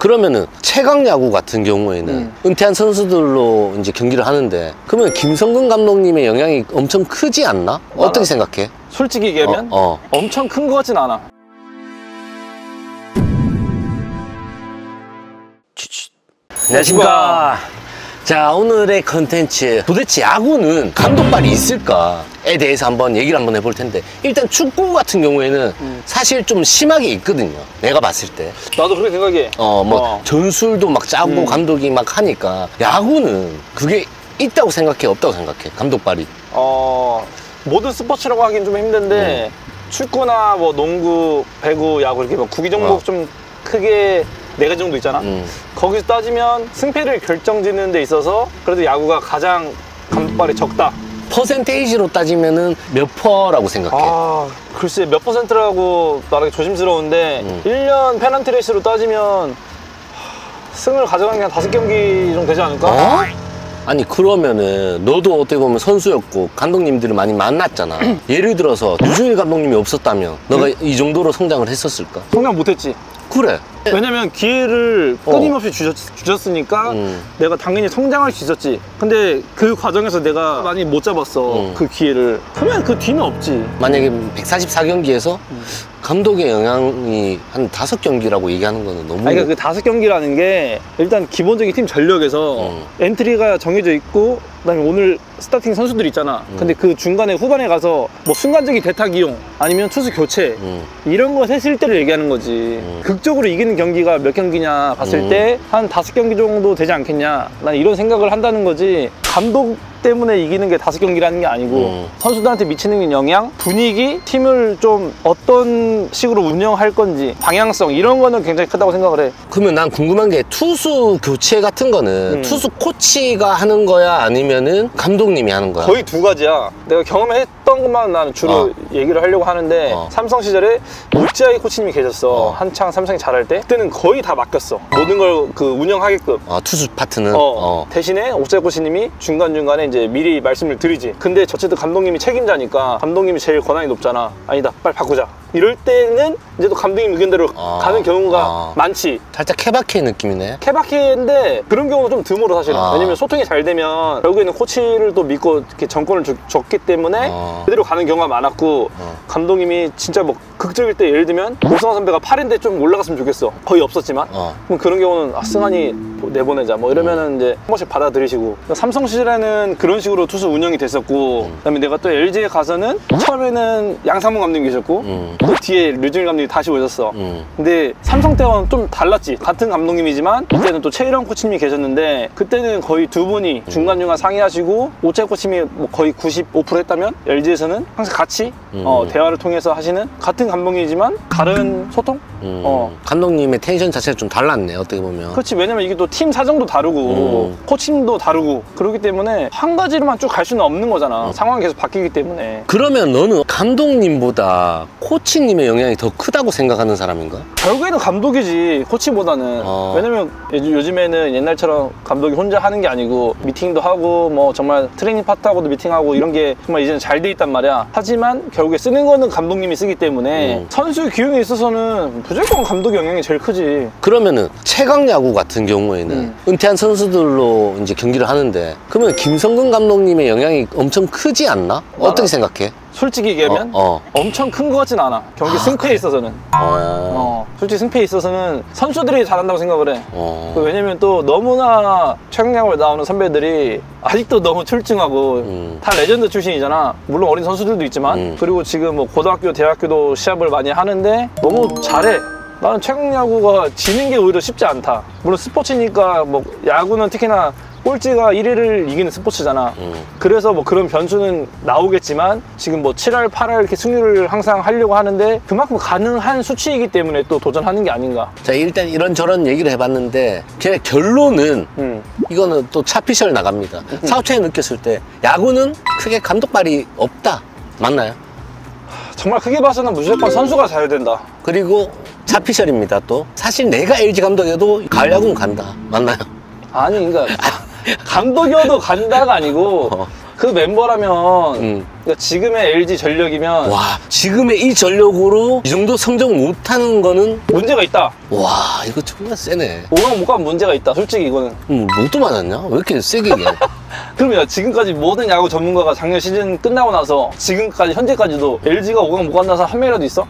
그러면은 최강 야구 같은 경우에는 은퇴한 선수들로 이제 경기를 하는데, 그러면 김성근 감독님의 영향이 엄청 크지 않나? 어떻게 생각해? 솔직히 얘기하면 엄청 큰 것 같진 않아. 안녕하십니까. 자, 오늘의 컨텐츠, 도대체 야구는 감독발이 있을까에 대해서 한번 얘기를 한번 해볼 텐데, 일단 축구 같은 경우에는 사실 좀 심하게 있거든요, 내가 봤을 때. 나도 그렇게 생각해. 전술도 막 짜고 감독이 막 하니까. 야구는 그게 있다고 생각해, 없다고 생각해, 감독발이? 모든 스포츠라고 하긴 좀 힘든데 축구나 뭐 농구, 배구, 야구 이렇게 뭐 구기 종목 좀 크게 4가지 정도 있잖아. 거기서 따지면 승패를 결정짓는 데 있어서 그래도 야구가 가장 감독발이 적다. 퍼센테이지로 따지면은 몇 퍼라고 생각해? 글쎄 몇 퍼센트라고 말하기 조심스러운데 1년 페넌티 레이스로 따지면 승을 가져간 게 한 5경기 정도 되지 않을까? 아니, 그러면은 너도 어떻게 보면 선수였고 감독님들을 많이 만났잖아. 예를 들어서 유중일 감독님이 없었다면 너가 이 정도로 성장을 했었을까? 성장 못했지. 그래. 왜냐면 기회를 끊임없이 주셨으니까 내가 당연히 성장할 수 있었지. 근데 그 과정에서 내가 많이 못 잡았어. 그 기회를. 그러면 그 뒤는 없지. 만약에 144경기에서 감독의 영향이 한 5경기라고 얘기하는 거는 너무. 아니, 그러니까 그 5경기라는 게 일단 기본적인 팀 전력에서 엔트리가 정해져 있고, 그다음에 오늘 스타팅 선수들 있잖아. 근데 그 중간에 후반에 가서 뭐 순간적인 대타 기용 아니면 투수 교체 이런 거 했을 때를 얘기하는 거지. 극적으로 이기는 경기가 몇 경기냐 봤을 때 한 5경기 정도 되지 않겠냐, 난 이런 생각을 한다는 거지. 감독 때문에 이기는 게 5경기라는 게 아니고 선수들한테 미치는 영향, 분위기, 팀을 좀 어떤 식으로 운영할 건지 방향성, 이런 거는 굉장히 크다고 생각을 해. 그러면 난 궁금한 게, 투수 교체 같은 거는 투수 코치가 하는 거야, 아니면은 감독님이 하는 거야? 거의 2가지야. 내가 경험했던 것만 나는 주로 얘기를 하려고 하는데 삼성 시절에 오찌아이 코치님이 계셨어. 한창 삼성이 잘할 때. 그때는 거의 다 맡겼어, 모든 걸 그 운영하게끔. 투수 파트는? 대신에 오찌아이 코치님이 중간중간에 이제 미리 말씀을 드리지. 근데 어쨌든 감독님이 책임자니까 감독님이 제일 권한이 높잖아. 아니다, 빨리 바꾸자. 이럴 때는 이제 또 감독님 의견대로 가는 경우가 많지. 살짝 케바케 느낌이네. 케바케인데 그런 경우는 좀 드물어, 사실은. 왜냐면 소통이 잘 되면 결국에는 코치를 또 믿고 이렇게 정권을 줬기 때문에 그대로 가는 경우가 많았고, 감독님이 진짜 뭐 극적일 때, 예를 들면 오승환 선배가 8인데 좀 올라갔으면 좋겠어, 거의 없었지만 그럼 그런 경우는 승환이 내보내자 뭐 이러면은 이제 한 번씩 받아들이시고. 삼성 시절에는 그런 식으로 투수 운영이 됐었고, 그다음에 내가 또 LG에 가서는 처음에는 양상문 감독님 계셨고 또 뒤에 류중일 감독님이 다시 오셨어. 근데 삼성 때와는 좀 달랐지. 같은 감독님이지만 그때는 또 최일원 코치님이 계셨는데, 그때는 거의 2분이 중간중간 상의하시고 오채 코치님이 뭐 거의 95% 했다면, LG에서는 항상 같이 대화를 통해서 하시는, 같은 감독이지만 다른 소통? 감독님의 텐션 자체가 좀 달랐네, 어떻게 보면. 그렇지. 왜냐면 이게 또 팀 사정도 다르고 코칭도 다르고 그렇기 때문에 한 가지로만 쭉 갈 수는 없는 거잖아. 상황이 계속 바뀌기 때문에. 그러면 너는 감독님보다 코치님의 영향이 더 크다고 생각하는 사람인가? 결국에는 감독이지, 코치보다는. 왜냐면 요즘에는 옛날처럼 감독이 혼자 하는 게 아니고 미팅도 하고 뭐 정말 트레이닝 파트하고도 미팅하고 이런 게 정말 이제는 잘 돼 있단 말이야. 하지만 결국에 쓰는 거는 감독님이 쓰기 때문에 선수 기용에 있어서는 무조건 감독의 영향이 제일 크지. 그러면은 최강 야구 같은 경우에는 은퇴한 선수들로 이제 경기를 하는데, 그러면 김성근 감독님의 영향이 엄청 크지 않나? 어떻게 생각해? 솔직히 얘기하면 엄청 큰 것 같진 않아. 경기 승패에 그래? 있어서는. 솔직히 승패에 있어서는 선수들이 잘한다고 생각을 해. 왜냐면 또 너무나 최강야구에 나오는 선배들이 아직도 너무 출중하고 다 레전드 출신이잖아. 물론 어린 선수들도 있지만. 그리고 지금 뭐 고등학교, 대학교도 시합을 많이 하는데 너무 잘해. 나는 최강야구가 지는 게 오히려 쉽지 않다. 물론 스포츠니까 뭐 야구는 특히나 꼴찌가 1위를 이기는 스포츠잖아. 그래서 뭐 그런 변수는 나오겠지만 지금 뭐 7할, 8할 이렇게 승률을 항상 하려고 하는데 그만큼 가능한 수치이기 때문에 또 도전하는 게 아닌가. 자, 일단 이런저런 얘기를 해봤는데 그냥 결론은 이거는 또 차피셜 나갑니다. 사후차에 느꼈을 때 야구는 크게 감독발이 없다. 맞나요? 정말 크게 봐서는 무조건 선수가 잘해야 된다. 그리고 차피셜입니다. 또 사실 내가 LG 감독이어도 가을 야구는 간다. 맞나요? 아니, 그러니까 감독이어도 간다가 아니고 그 멤버라면 그러니까 지금의 LG 전력이면 와, 지금의 이 전력으로 이 정도 성적 못하는 거는 문제가 있다. 와, 이거 정말 세네. 5강 못 가면 문제가 있다. 솔직히 이거는. 로또 맞았냐? 왜 이렇게 세게 얘기해? 그러면 지금까지 모든 야구 전문가가 작년 시즌 끝나고 나서 지금까지 현재까지도 LG가 5강 못 간다는 사람 한 명이라도 있어?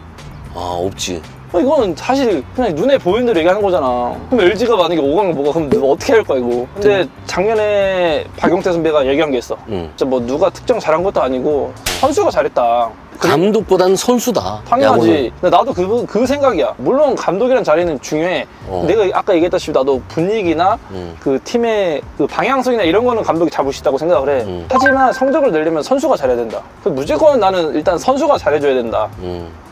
아, 없지. 이거는 사실 그냥 눈에 보이는 대로 얘기하는 거잖아. 그럼 LG가 만약에 5강을 못 가, 그럼 누가 어떻게 할 거야 이거. 근데 작년에 박용태 선배가 얘기한 게 있어. 진짜 뭐 누가 특정 잘한 것도 아니고 선수가 잘했다. 감독보다는 선수다. 당연하지. 근데 나도 그 생각이야. 물론 감독이란 자리는 중요해. 내가 아까 얘기했다시피 나도 분위기나 그 팀의 그 방향성이나 이런 거는 감독이 잡을 수 있다고 생각을 해. 하지만 성적을 내려면 선수가 잘해야 된다. 무조건 나는 일단 선수가 잘해줘야 된다.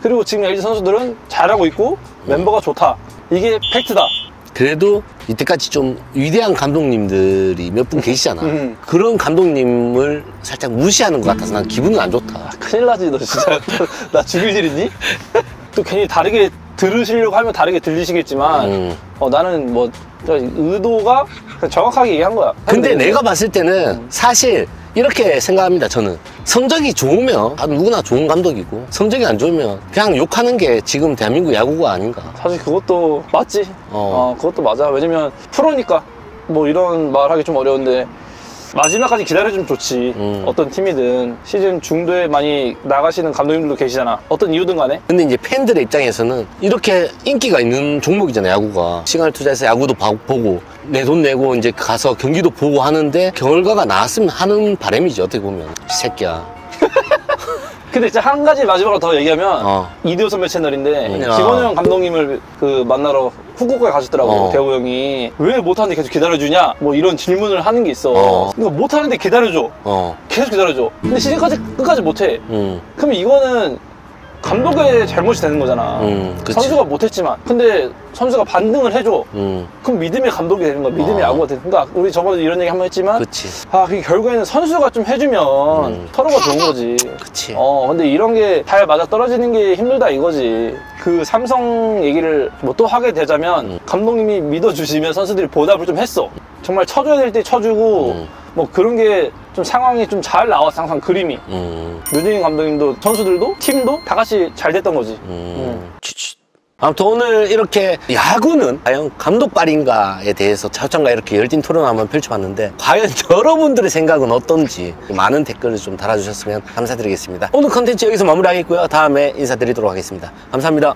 그리고 지금 LG 선수들은 잘하고 있고 멤버가 좋다. 이게 팩트다. 그래도 이때까지 좀 위대한 감독님들이 몇 분 계시잖아. 그런 감독님을 살짝 무시하는 것 같아서 난 기분은 안 좋다. 큰일 나지 너 진짜. 나 죽일 일 있니? 또 괜히 다르게 들으시려고 하면 다르게 들리시겠지만 나는 뭐 의도가 그냥 정확하게 얘기한 거야. 근데 내가 봤을 때는 사실 이렇게 생각합니다. 저는 성적이 좋으면 누구나 좋은 감독이고 성적이 안 좋으면 그냥 욕하는 게 지금 대한민국 야구가 아닌가. 사실 그것도 맞지. 그것도 맞아. 왜냐면 프로니까 뭐 이런 말 하기 좀 어려운데 마지막까지 기다려주면 좋지. 어떤 팀이든 시즌 중도에 많이 나가시는 감독님들도 계시잖아. 어떤 이유든 간에. 근데 이제 팬들의 입장에서는 이렇게 인기가 있는 종목이잖아, 야구가. 시간을 투자해서 야구도 보고 내 돈 내고 이제 가서 경기도 보고 하는데 결과가 나왔으면 하는 바람이지, 어떻게 보면. 이 새끼야. 근데 진짜 한 가지 마지막으로 더 얘기하면 이대호 선배 채널인데 김원영 감독님을 그 만나러 후쿠오카에 가셨더라고. 대호 형이 왜 못하는데 계속 기다려주냐 뭐 이런 질문을 하는 게 있어. 그러니까 못하는데 기다려줘. 계속 기다려줘. 근데 시즌까지 끝까지 못해. 그럼 이거는 감독의 잘못이 되는 거잖아. 선수가 못했지만 근데 선수가 반등을 해줘. 그럼 믿음의 감독이 되는 거야. 믿음의 야구가 되는 거야. 우리 저번에 이런 얘기 한번 했지만 그치. 그게 결국에는 선수가 좀 해주면 서로가 좋은 거지. 그치. 근데 이런 게 잘 맞아 떨어지는 게 힘들다 이거지. 그 삼성 얘기를 뭐 또 하게 되자면 감독님이 믿어주시면 선수들이 보답을 좀 했어. 정말 쳐줘야 될 때 쳐주고 뭐 그런 게 좀 상황이 좀 잘 나왔어. 항상 그림이. 류진희 감독님도 선수들도 팀도 다 같이 잘 됐던 거지. 아무튼 오늘 이렇게 야구는 과연 감독발인가에 대해서 차우찬과 이렇게 열띤 토론 한번 펼쳐봤는데 과연 여러분들의 생각은 어떤지 많은 댓글을 좀 달아주셨으면 감사드리겠습니다. 오늘 컨텐츠 여기서 마무리하겠고요. 다음에 인사드리도록 하겠습니다. 감사합니다.